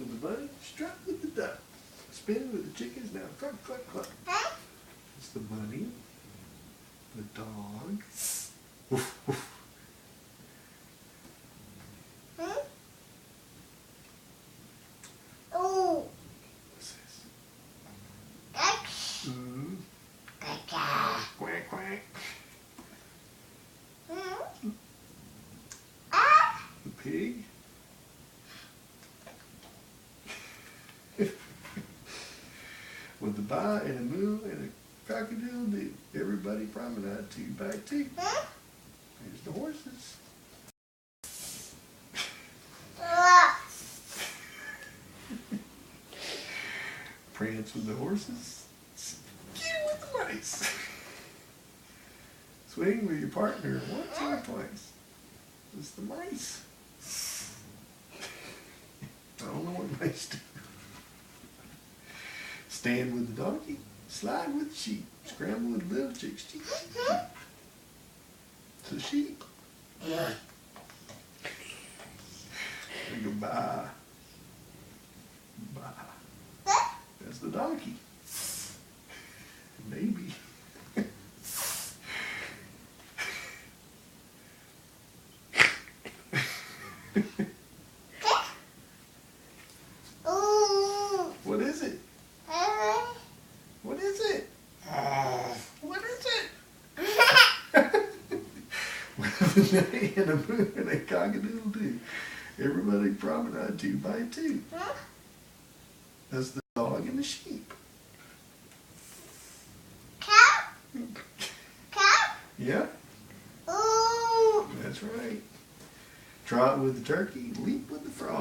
with the bunny, strut with the duck, spin with the chickens, now cluck, cluck, cluck. It's the bunny, the dog, woof, woof. Oh. What's this? X. Quack, quack. The pig. With the baa and a moo and a cock-a-doodle-doo. Everybody promenade 2 by 2. There's the horses. Prance with the horses. Skew with the mice. Swing with your partner once or twice. It's the mice. I don't know what mice do. Stand with the donkey. Slide with the sheep. Scramble with the little chicks. Cheep, cheep, cheep. It's a sheep. There you go. Baa. Baa. That's the donkey. Maybe. What is it? What is it? What is it? With an A and a moo and a cock-a-doodle-doo. Everybody promenade 2 by 2. That's the dog and the sheep. Cow. Cow. Yeah, Ooh. that's right. Trot with the turkey, leap with the frog.